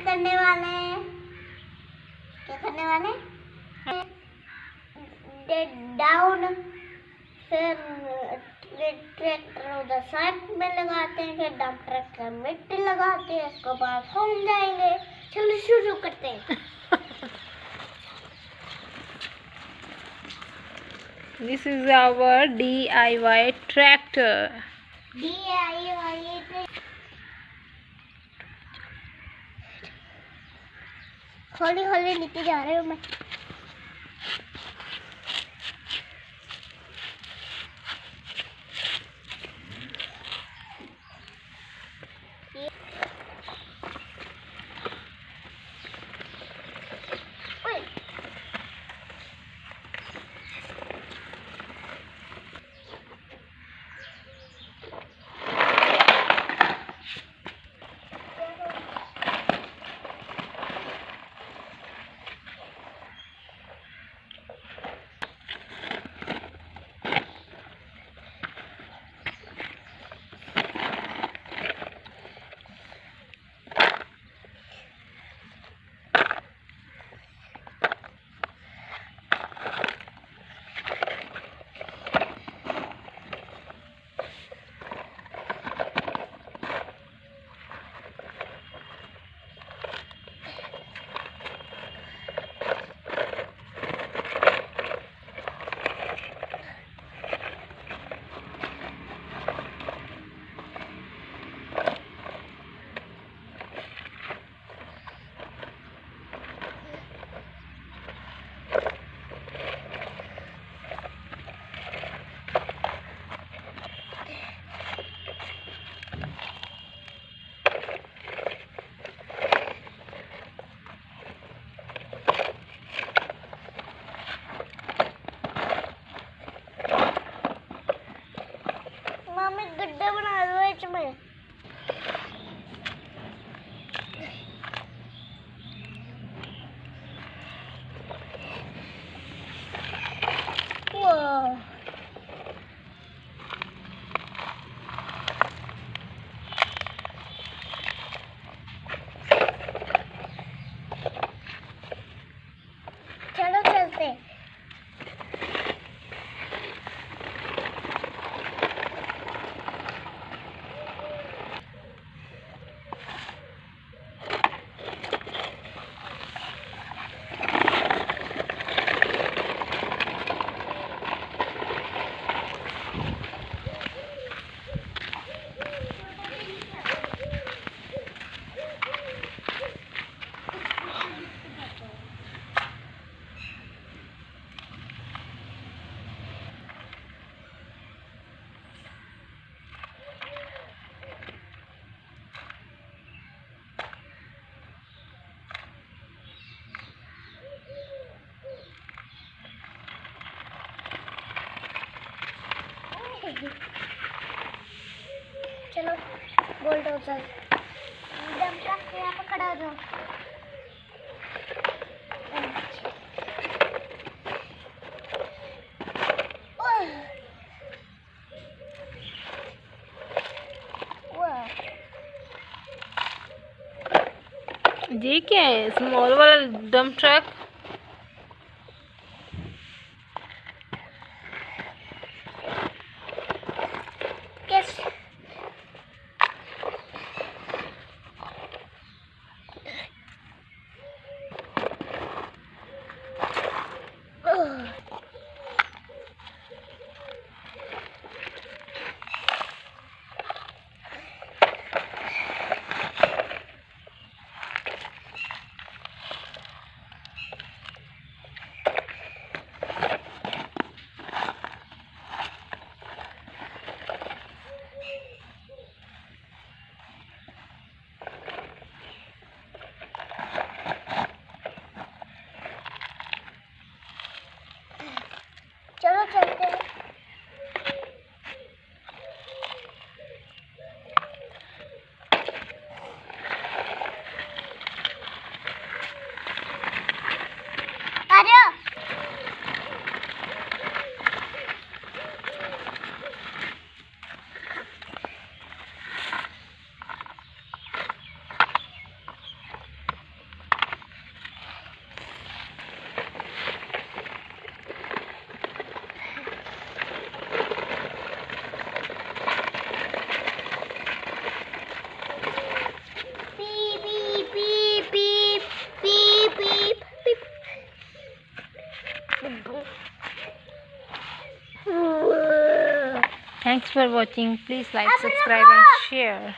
करने वाले हैं। क्या करने वाले? डाउन, फिर ट्रैक्टर उधर साइड में लगाते हैं, फिर डंप ट्रक में मिट्टी लगाते हैं, उसके बाद हम जाएंगे। चलो शुरू करते हैं। This is our DIY tractor. DIY हौली हौली नीचे जा रही हूँ मैं। गड्ढा बना दो इसमें। चलो चलते हैं। चलो बुलडोजर यहाँ पे खड़ा हो जाओ। ये क्या है? स्मॉल वाला dump truck. Thanks for watching. Please like, subscribe and share.